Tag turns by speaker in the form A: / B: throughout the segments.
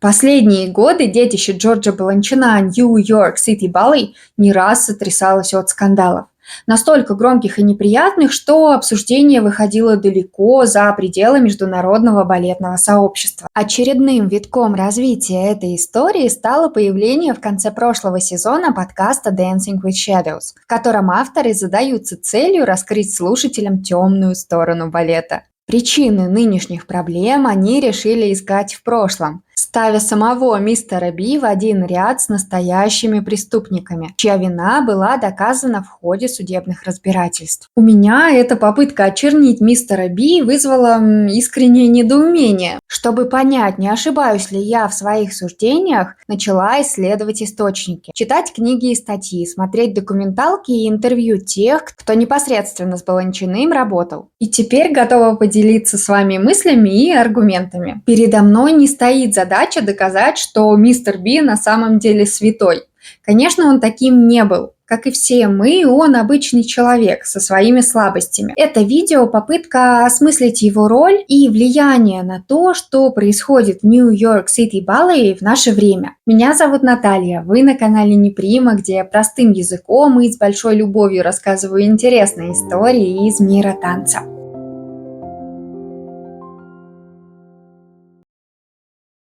A: Последние годы детище Джорджа Баланчина Нью-Йорк Сити Балlet не раз сотрясалось от скандалов. Настолько громких и неприятных, что обсуждение выходило далеко за пределы международного балетного сообщества. Очередным витком развития этой истории стало появление в конце прошлого сезона подкаста Dancing with Shadows, в котором авторы задаются целью раскрыть слушателям темную сторону балета. Причины нынешних проблем они решили искать в прошлом, ставя самого мистера Би в один ряд с настоящими преступниками, чья вина была доказана в ходе судебных разбирательств. У меня эта попытка очернить мистера Би вызвала искреннее недоумение. Чтобы понять, не ошибаюсь ли я в своих суждениях, начала исследовать источники, читать книги и статьи, смотреть документалки и интервью тех, кто непосредственно с Баланчиным работал. И теперь готова поделиться с вами мыслями и аргументами. Передо мной не стоит задача доказать, что мистер Би на самом деле святой. Конечно, он таким не был. Как и все мы, он обычный человек со своими слабостями. Это видео – попытка осмыслить его роль и влияние на то, что происходит в Нью-Йорк Сити Балlet в наше время. Меня зовут Наталья, вы на канале Неприма, где я простым языком и с большой любовью рассказываю интересные истории из мира танца.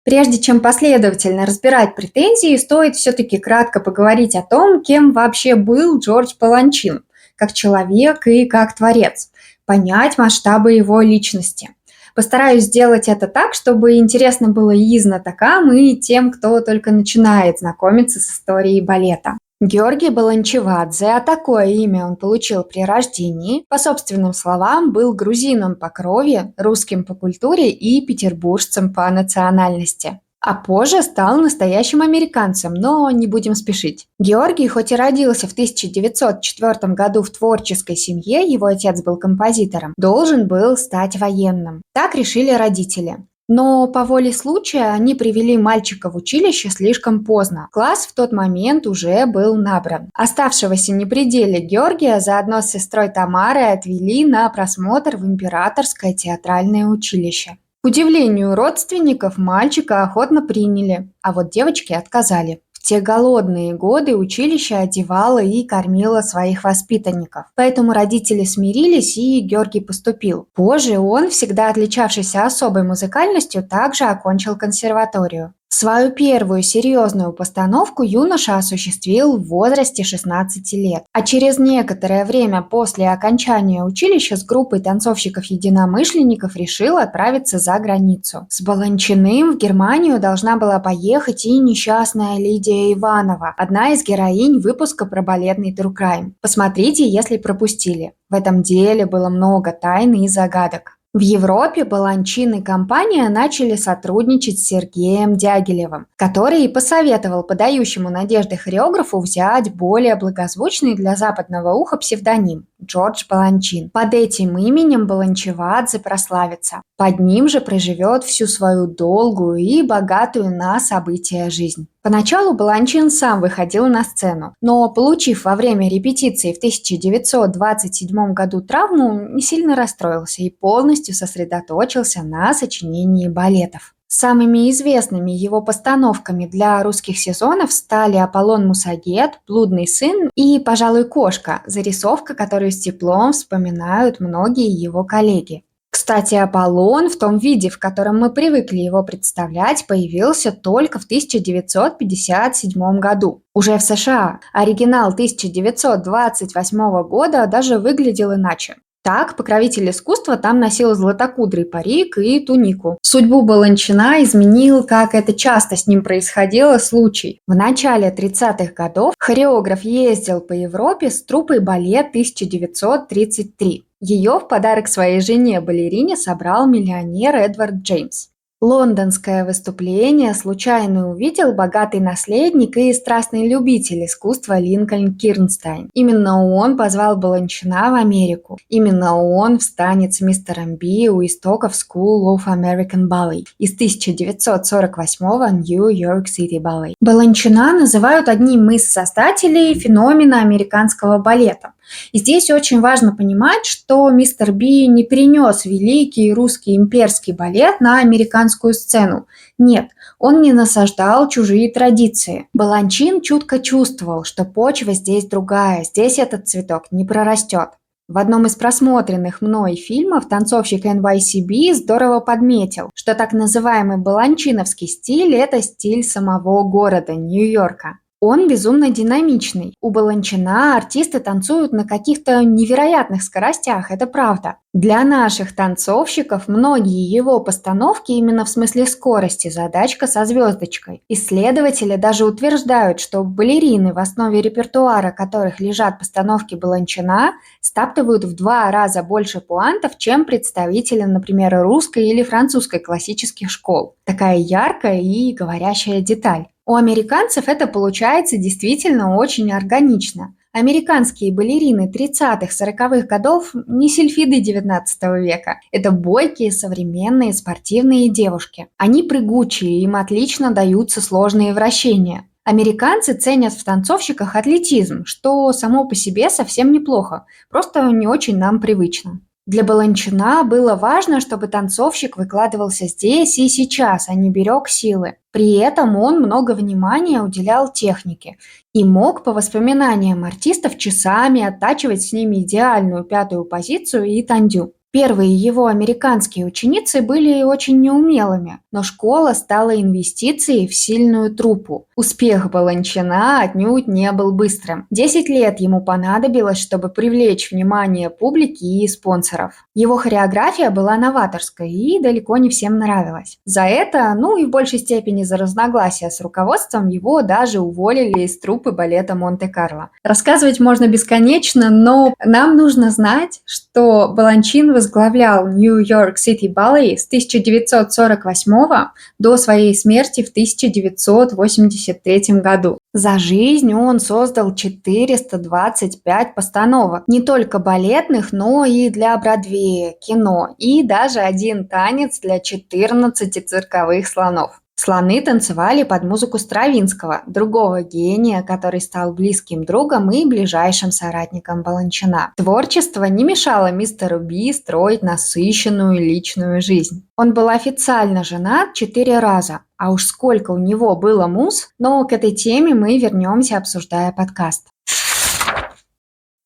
A: Прежде чем последовательно разбирать претензии, стоит все-таки кратко поговорить о том, кем вообще был Джордж Баланчин, как человек и как творец, понять масштабы его личности. Постараюсь сделать это так, чтобы интересно было и знатокам, и тем, кто только начинает знакомиться с историей балета. Георгий Баланчевадзе, а такое имя он получил при рождении, по собственным словам, был грузином по крови, русским по культуре и петербуржцем по национальности. А позже стал настоящим американцем, но не будем спешить. Георгий, хоть и родился в 1904 году в творческой семье, его отец был композитором, должен был стать военным. Так решили родители. Но по воле случая они привели мальчика в училище слишком поздно. Класс в тот момент уже был набран. Оставшегося не при деле Георгия заодно с сестрой Тамарой отвели на просмотр в Императорское театральное училище. К удивлению родственников, мальчика охотно приняли, а вот девочки отказали. В те голодные годы училище одевало и кормило своих воспитанников. Поэтому родители смирились, и Георгий поступил. Позже он, всегда отличавшийся особой музыкальностью, также окончил консерваторию. Свою первую серьезную постановку юноша осуществил в возрасте 16 лет, а через некоторое время после окончания училища с группой танцовщиков-единомышленников решил отправиться за границу. С Баланчиным в Германию должна была поехать и несчастная Лидия Иванова, одна из героинь выпуска про балетный True Crime. Посмотрите, если пропустили. В этом деле было много тайн и загадок. В Европе Баланчин и компания начали сотрудничать с Сергеем Дягилевым, который и посоветовал подающему надежды хореографу взять более благозвучный для западного уха псевдоним – Джордж Баланчин. Под этим именем Баланчевадзе прославится. Под ним же проживет всю свою долгую и богатую на события жизнь. Поначалу Баланчин сам выходил на сцену, но, получив во время репетиции в 1927 году травму, не сильно расстроился и полностью сосредоточился на сочинении балетов. Самыми известными его постановками для русских сезонов стали «Аполлон Мусагет», «Блудный сын» и, пожалуй, «Кошка», зарисовка, которую с теплом вспоминают многие его коллеги. Кстати, Аполлон в том виде, в котором мы привыкли его представлять, появился только в 1957 году, уже в США. Оригинал 1928 года даже выглядел иначе. Так, покровитель искусства там носил златокудрый парик и тунику. Судьбу Баланчина изменил, как это часто с ним происходило, случай. В начале 30-х годов хореограф ездил по Европе с труппой «Балет 1933». Ее в подарок своей жене-балерине собрал миллионер Эдвард Джеймс. Лондонское выступление случайно увидел богатый наследник и страстный любитель искусства Линкольн Кирнстайн. Именно он позвал Баланчина в Америку. Именно он встанет с мистером Би у истоков School of American Ballet из 1948-го Нью-Йорк Сити Ballet. Баланчина называют одним из создателей феномена американского балета. И здесь очень важно понимать, что мистер Би не перенес великий русский имперский балет на американскую сцену. Нет, он не насаждал чужие традиции. Баланчин чутко чувствовал, что почва здесь другая, здесь этот цветок не прорастет. В одном из просмотренных мной фильмов танцовщик NYCB здорово подметил, что так называемый баланчиновский стиль – это стиль самого города Нью-Йорка. Он безумно динамичный. У Баланчина артисты танцуют на каких-то невероятных скоростях, это правда. Для наших танцовщиков многие его постановки именно в смысле скорости задачка со звездочкой. Исследователи даже утверждают, что балерины, в основе репертуара которых лежат постановки Баланчина, стаптывают в 2 раза больше пуантов, чем представители, например, русской или французской классических школ. Такая яркая и говорящая деталь. У американцев это получается действительно очень органично. Американские балерины 30-40-х годов не сильфиды 19 века. Это бойкие, современные, спортивные девушки. Они прыгучие, им отлично даются сложные вращения. Американцы ценят в танцовщиках атлетизм, что само по себе совсем неплохо, просто не очень нам привычно. Для Баланчина было важно, чтобы танцовщик выкладывался здесь и сейчас, а не берег силы. При этом он много внимания уделял технике и мог, по воспоминаниям артистов, часами оттачивать с ними идеальную 5-ю позицию и тандю. Первые его американские ученицы были очень неумелыми, но школа стала инвестицией в сильную труппу. Успех Баланчина отнюдь не был быстрым. 10 лет ему понадобилось, чтобы привлечь внимание публики и спонсоров. Его хореография была новаторской и далеко не всем нравилась. За это, и в большей степени за разногласия с руководством, его даже уволили из труппы балета Монте-Карло. Рассказывать можно бесконечно, но нам нужно знать, что Баланчин возглавлял Нью-Йорк Сити Балlet с 1948 до своей смерти в 1983 году. За жизнь он создал 425 постановок, не только балетных, но и для Бродвея, кино, и даже один танец для 14 цирковых слонов. Слоны танцевали под музыку Стравинского, другого гения, который стал близким другом и ближайшим соратником Баланчина. Творчество не мешало мистеру Би строить насыщенную личную жизнь. Он был официально женат 4 раза, а уж сколько у него было муз, но к этой теме мы вернемся, обсуждая подкаст.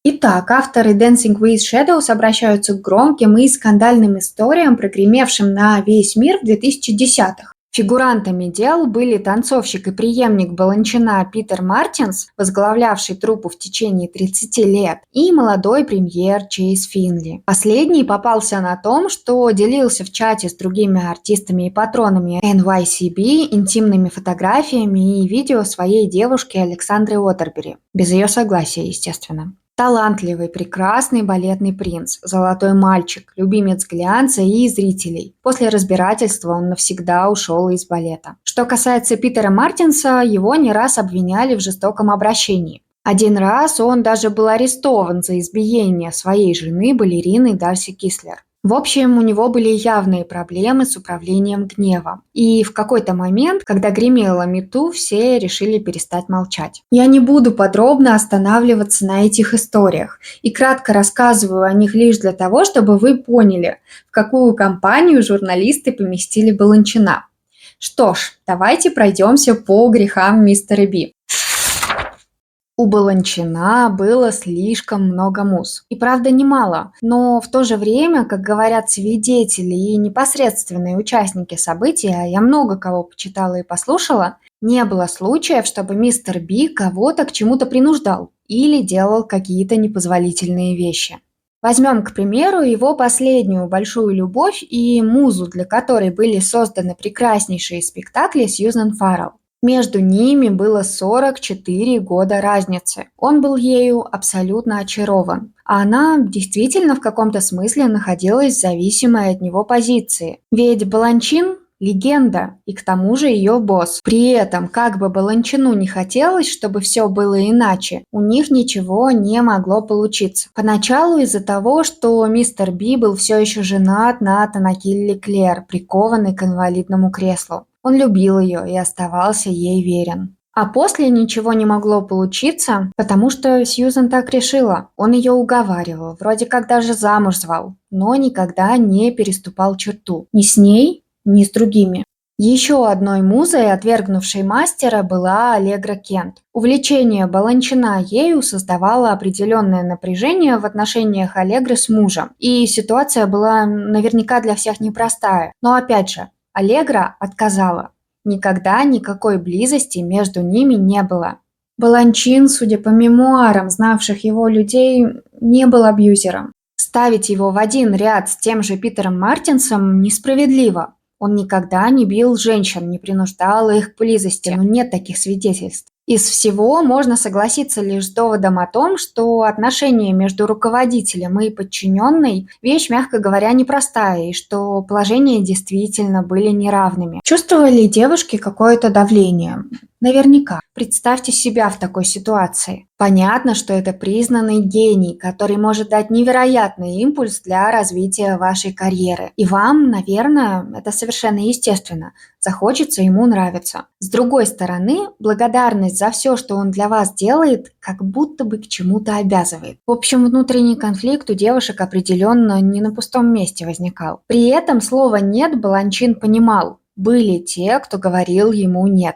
A: Итак, авторы Dancing with Shadows обращаются к громким и скандальным историям, прогремевшим на весь мир в 2010-х. Фигурантами дел были танцовщик и преемник Баланчина Питер Мартинс, возглавлявший труппу в течение 30 лет, и молодой премьер Чейз Финли. Последний попался на том, что делился в чате с другими артистами и патронами NYCB интимными фотографиями и видео своей девушки Александры Уотербери. Без ее согласия, естественно. Талантливый, прекрасный балетный принц, золотой мальчик, любимец глянца и зрителей. После разбирательства он навсегда ушел из балета. Что касается Питера Мартинса, его не раз обвиняли в жестоком обращении. Один раз он даже был арестован за избиение своей жены, балерины Дарси Кислер. В общем, у него были явные проблемы с управлением гневом. И в какой-то момент, когда гремело мету, все решили перестать молчать. Я не буду подробно останавливаться на этих историях и кратко рассказываю о них лишь для того, чтобы вы поняли, в какую компанию журналисты поместили Баланчина. Что ж, давайте пройдемся по грехам мистера Би. У Баланчина было слишком много муз. И правда немало, но в то же время, как говорят свидетели и непосредственные участники событий, а я много кого почитала и послушала, не было случаев, чтобы мистер Би кого-то к чему-то принуждал или делал какие-то непозволительные вещи. Возьмем, к примеру, его последнюю большую любовь и музу, для которой были созданы прекраснейшие спектакли Сьюзан Фаррелл. Между ними было 44 года разницы. Он был ею абсолютно очарован. А она действительно в каком-то смысле находилась в зависимой от него позиции. Ведь Баланчин – легенда, и к тому же ее босс. При этом, как бы Баланчину не хотелось, чтобы все было иначе, у них ничего не могло получиться. Поначалу из-за того, что мистер Би был все еще женат на Танакиль Леклер, прикованный к инвалидному креслу. Он любил ее и оставался ей верен. А после ничего не могло получиться, потому что Сьюзан так решила. Он ее уговаривал, вроде как даже замуж звал, но никогда не переступал черту. Ни с ней, ни с другими. Еще одной музой, отвергнувшей мастера, была Аллегра Кент. Увлечение Баланчина ею создавало определенное напряжение в отношениях Аллегры с мужем. И ситуация была наверняка для всех непростая. Но опять же, Аллегра отказала. Никогда никакой близости между ними не было. Баланчин, судя по мемуарам знавших его людей, не был абьюзером. Ставить его в один ряд с тем же Питером Мартинсом несправедливо. Он никогда не бил женщин, не принуждал их к близости, но нет таких свидетельств. Из всего можно согласиться лишь с доводом о том, что отношения между руководителем и подчиненной – вещь, мягко говоря, непростая, и что положения действительно были неравными. Чувствовали девушки какое-то давление? Наверняка. Представьте себя в такой ситуации. Понятно, что это признанный гений, который может дать невероятный импульс для развития вашей карьеры. И вам, наверное, это совершенно естественно, захочется ему нравиться. С другой стороны, благодарность за все, что он для вас делает, как будто бы к чему-то обязывает. В общем, внутренний конфликт у девушек определенно не на пустом месте возникал. При этом слово «нет» Баланчин понимал. Были те, кто говорил ему «нет».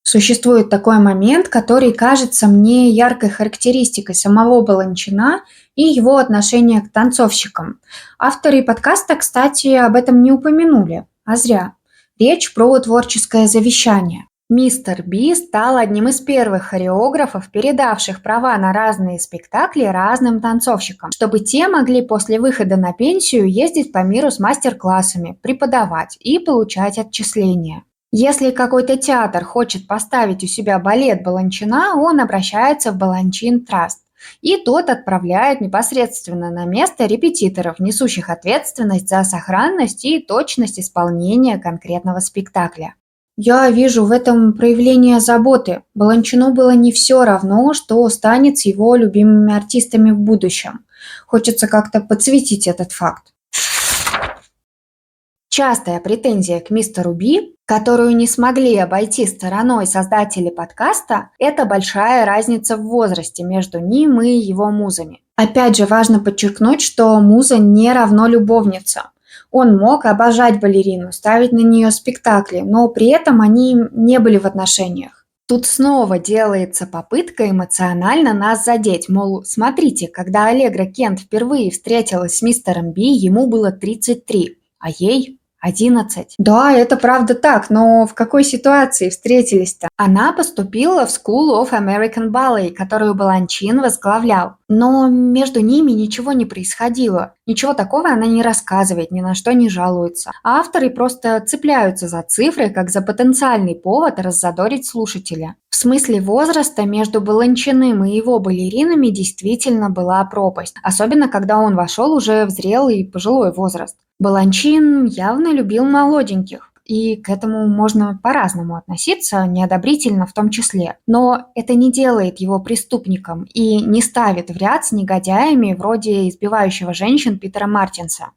A: Существует такой момент, который кажется мне яркой характеристикой самого Баланчина и его отношения к танцовщикам. Авторы подкаста, кстати, об этом не упомянули, а зря. Речь про творческое завещание. Мистер Би стал одним из первых хореографов, передавших права на разные спектакли разным танцовщикам, чтобы те могли после выхода на пенсию ездить по миру с мастер-классами, преподавать и получать отчисления. Если какой-то театр хочет поставить у себя балет Баланчина, он обращается в Баланчин Траст, и тот отправляет непосредственно на место репетиторов, несущих ответственность за сохранность и точность исполнения конкретного спектакля. Я вижу в этом проявление заботы. Баланчину было не все равно, что станет с его любимыми артистами в будущем. Хочется как-то подсветить этот факт. Частая претензия к мистеру Би, которую не смогли обойти стороной создатели подкаста, это большая разница в возрасте между ним и его музами. Опять же, важно подчеркнуть, что муза не равно любовница. Он мог обожать балерину, ставить на нее спектакли, но при этом они не были в отношениях. Тут снова делается попытка эмоционально нас задеть, мол, смотрите, когда Аллегра Кент впервые встретилась с мистером Би, ему было 33, а ей 11. Да, это правда так, но в какой ситуации встретились-то? Она поступила в School of American Ballet, которую Баланчин возглавлял. Но между ними ничего не происходило. Ничего такого она не рассказывает, ни на что не жалуется. А авторы просто цепляются за цифры, как за потенциальный повод раззадорить слушателя. В смысле возраста между Баланчиным и его балеринами действительно была пропасть. Особенно, когда он вошел уже в зрелый и пожилой возраст. Баланчин явно любил молоденьких, и к этому можно по-разному относиться, неодобрительно в том числе. Но это не делает его преступником и не ставит в ряд с негодяями вроде избивающего женщин Питера Мартинса.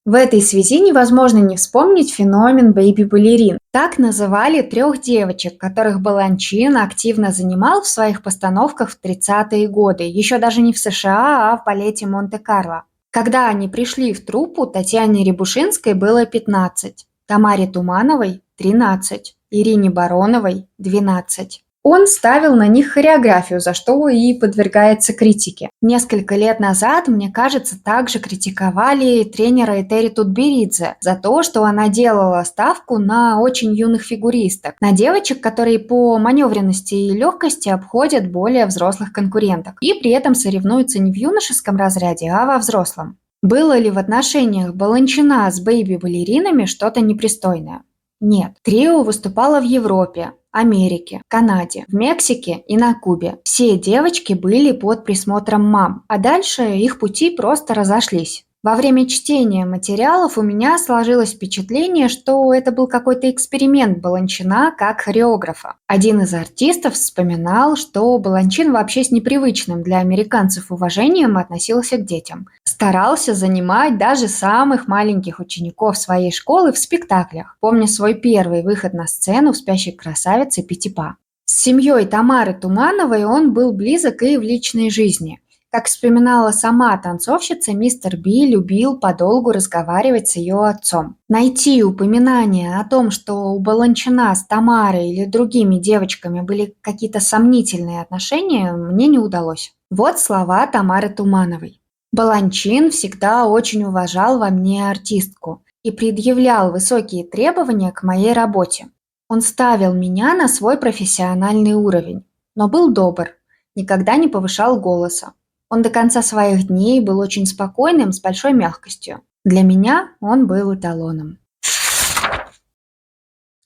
A: В этой связи невозможно не вспомнить феномен бэйби-балерин. Так называли 3 девочек, которых Баланчин активно занимал в своих постановках в 30-е годы, еще даже не в США, а в балете Монте-Карло. Когда они пришли в труппу, Татьяне Рябушинской было 15, Тамаре Тумановой – 13, Ирине Бароновой – 12. Он ставил на них хореографию, за что и подвергается критике. Несколько лет назад, мне кажется, также критиковали тренера Этери Тутберидзе за то, что она делала ставку на очень юных фигуристок, на девочек, которые по маневренности и легкости обходят более взрослых конкуренток и при этом соревнуются не в юношеском разряде, а во взрослом. Было ли в отношениях Баланчина с бэйби-балеринами что-то непристойное? Нет. Трио выступало в Европе, Америке, Канаде, в Мексике и на Кубе. Все девочки были под присмотром мам, а дальше их пути просто разошлись. Во время чтения материалов у меня сложилось впечатление, что это был какой-то эксперимент Баланчина как хореографа. Один из артистов вспоминал, что Баланчин вообще с непривычным для американцев уважением относился к детям. Старался занимать даже самых маленьких учеников своей школы в спектаклях. Помню свой первый выход на сцену в «Спящей красавице» Питтипа. С семьей Тамары Тумановой он был близок и в личной жизни. Как вспоминала сама танцовщица, мистер Би любил подолгу разговаривать с ее отцом. Найти упоминание о том, что у Баланчина с Тамарой или другими девочками были какие-то сомнительные отношения, мне не удалось. Вот слова Тамары Тумановой. Баланчин всегда очень уважал во мне артистку и предъявлял высокие требования к моей работе. Он ставил меня на свой профессиональный уровень, но был добр, никогда не повышал голоса. Он до конца своих дней был очень спокойным, с большой мягкостью. Для меня он был эталоном.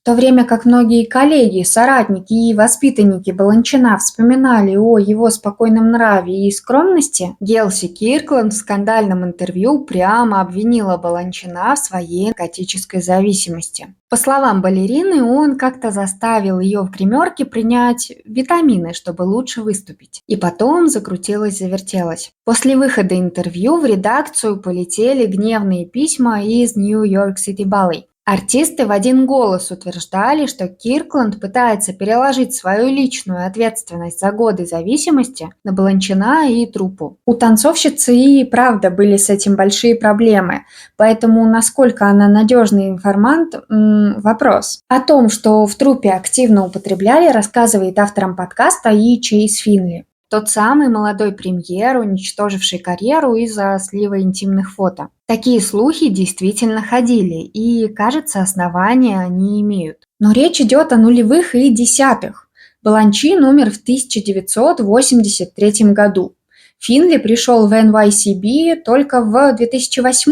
A: В то время как многие коллеги, соратники и воспитанники Баланчина вспоминали о его спокойном нраве и скромности, Гелси Киркленд в скандальном интервью прямо обвинила Баланчина в своей наркотической зависимости. По словам балерины, он как-то заставил ее в гримерке принять витамины, чтобы лучше выступить. И потом закрутилось-завертелось. После выхода интервью в редакцию полетели гневные письма из New York City Ballet. Артисты в один голос утверждали, что Киркленд пытается переложить свою личную ответственность за годы зависимости на Баланчина и труппу. У танцовщицы и правда были с этим большие проблемы, поэтому насколько она надежный информант – вопрос. О том, что в труппе активно употребляли, рассказывает авторам подкаста и Чейз Финли. Тот самый молодой премьер, уничтоживший карьеру из-за слива интимных фото. Такие слухи действительно ходили, и, кажется, основания они имеют. Но речь идет о нулевых и десятых. Баланчин умер в 1983 году. Финли пришел в NYCB только в 2008,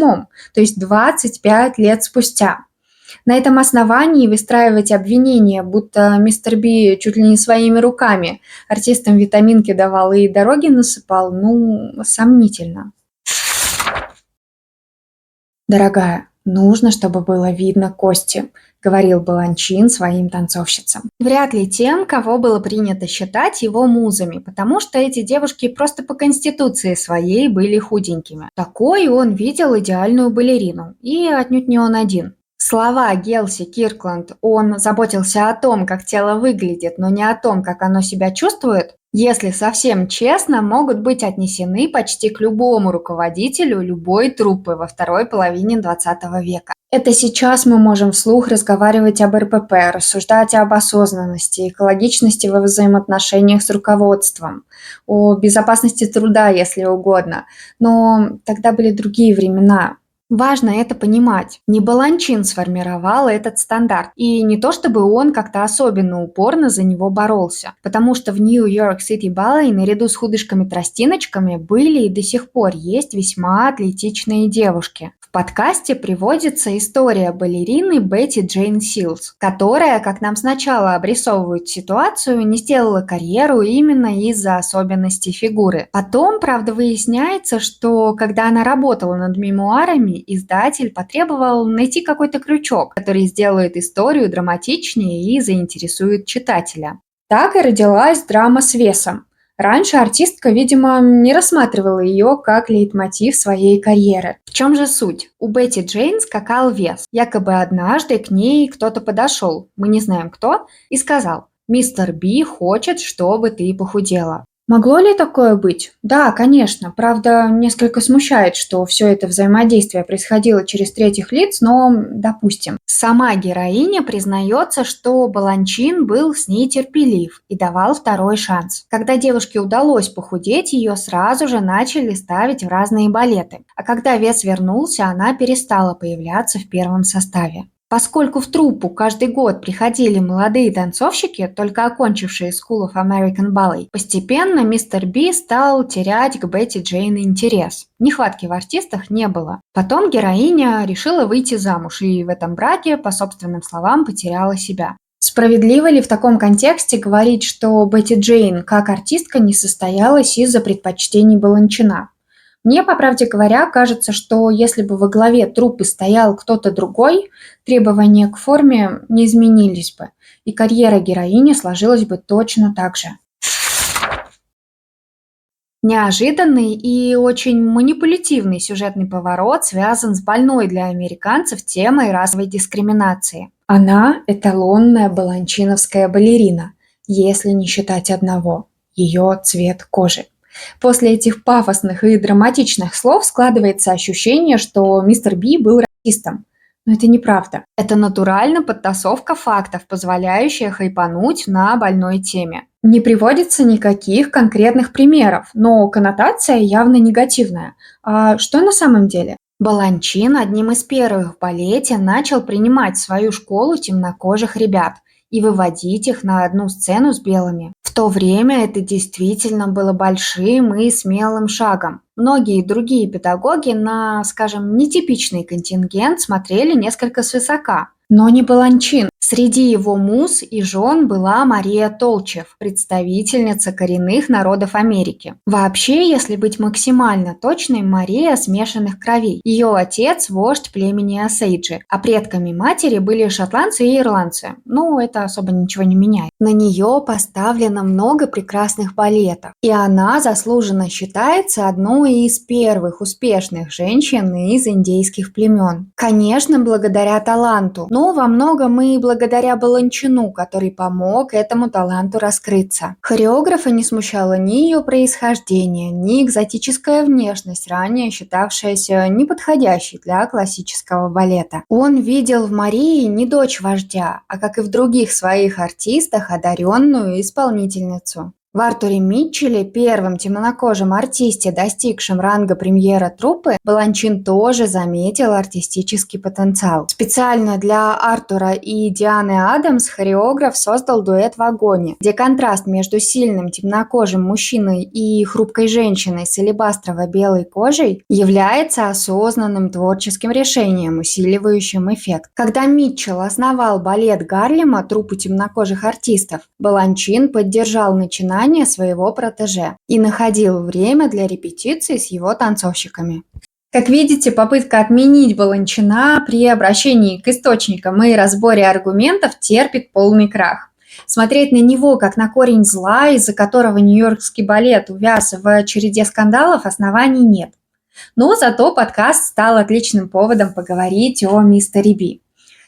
A: то есть 25 лет спустя. На этом основании выстраивать обвинения, будто мистер Би чуть ли не своими руками артистам витаминки давал и дороги насыпал, сомнительно. «Дорогая, нужно, чтобы было видно кости», – говорил Баланчин своим танцовщицам. Вряд ли тем, кого было принято считать его музами, потому что эти девушки просто по конституции своей были худенькими. Такой он видел идеальную балерину, и отнюдь не он один. Слова Гелси Киркленд «он заботился о том, как тело выглядит, но не о том, как оно себя чувствует», если совсем честно, могут быть отнесены почти к любому руководителю любой труппы во второй половине XX века. Это сейчас мы можем вслух разговаривать об РПП, рассуждать об осознанности, экологичности во взаимоотношениях с руководством, о безопасности труда, если угодно. Но тогда были другие времена. Важно это понимать. Не Баланчин сформировал этот стандарт. И не то чтобы он как-то особенно упорно за него боролся. Потому что в New York City Ballet наряду с худышками-тростиночками были и до сих пор есть весьма атлетичные девушки. В подкасте приводится история балерины Бетти Джейн Силс, которая, как нам сначала обрисовывают ситуацию, не сделала карьеру именно из-за особенностей фигуры. Потом, правда, выясняется, что когда она работала над мемуарами, издатель потребовал найти какой-то крючок, который сделает историю драматичнее и заинтересует читателя. Так и родилась драма с весом. Раньше артистка, видимо, не рассматривала ее как лейтмотив своей карьеры. В чем же суть? У Бетти Джейн скакал вес. Якобы однажды к ней кто-то подошел, мы не знаем кто, и сказал: «Мистер Би хочет, чтобы ты похудела». Могло ли такое быть? Да, конечно. Правда, несколько смущает, что все это взаимодействие происходило через третьих лиц, но допустим. Сама героиня признается, что Баланчин был с ней терпелив и давал второй шанс. Когда девушке удалось похудеть, ее сразу же начали ставить в разные балеты. А когда вес вернулся, она перестала появляться в первом составе. Поскольку в труппу каждый год приходили молодые танцовщики, только окончившие School of American Ballet, постепенно мистер Би стал терять к Бетти Джейн интерес. Нехватки в артистах не было. Потом героиня решила выйти замуж и в этом браке, по собственным словам, потеряла себя. Справедливо ли в таком контексте говорить, что Бетти Джейн как артистка не состоялась из-за предпочтений Баланчина? Мне, по правде говоря, кажется, что если бы во главе труппы стоял кто-то другой, требования к форме не изменились бы, и карьера героини сложилась бы точно так же. Неожиданный и очень манипулятивный сюжетный поворот связан с больной для американцев темой расовой дискриминации. Она – эталонная баланчиновская балерина, если не считать одного – ее цвет кожи. После этих пафосных и драматичных слов складывается ощущение, что мистер Би был расистом. Но это неправда. Это натурально подтасовка фактов, позволяющая хайпануть на больной теме. Не приводится никаких конкретных примеров, но коннотация явно негативная. А что на самом деле? Баланчин одним из первых в балете начал принимать в свою школу темнокожих ребят и выводить их на одну сцену с белыми. В то время это действительно было большим и смелым шагом. Многие другие педагоги на, скажем, нетипичный контингент смотрели несколько свысока. Но не Баланчин. Среди его муз и жен была Мария Толчев, представительница коренных народов Америки. Вообще, если быть максимально точной, Мария смешанных кровей. Ее отец – вождь племени Осейджи, а предками матери были шотландцы и ирландцы. Ну, это особо ничего не меняет. На нее поставлено много прекрасных балетов, и она заслуженно считается одной из первых успешных женщин из индейских племен. Конечно, благодаря таланту, но во многом и благодаря Баланчину, который помог этому таланту раскрыться. Хореографа не смущало ни ее происхождение, ни экзотическая внешность, ранее считавшаяся неподходящей для классического балета. Он видел в Марии не дочь вождя, а, как и в других своих артистах, одаренную исполнительницу. В Артуре Митчелле, первом темнокожем артисте, достигшем ранга премьера труппы, Баланчин тоже заметил артистический потенциал. Специально для Артура и Дианы Адамс хореограф создал дуэт в вагоне, где контраст между сильным темнокожим мужчиной и хрупкой женщиной с алебастрово-белой кожей является осознанным творческим решением, усиливающим эффект. Когда Митчелл основал балет Гарлема, труппу темнокожих артистов, Баланчин поддержал начинание своего протеже и находил время для репетиций с его танцовщиками. Как видите, попытка отменить Баланчина при обращении к источникам и разборе аргументов терпит полный крах. Смотреть на него как на корень зла, из-за которого нью-йоркский балет увяз в череде скандалов, оснований нет. Но зато подкаст стал отличным поводом поговорить о мистере Би.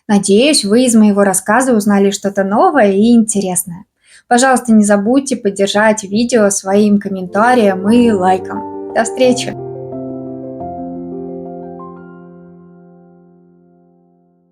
A: Надеюсь, вы из моего рассказа узнали что-то новое и интересное. Пожалуйста, не забудьте поддержать видео своим комментарием и лайком. До встречи!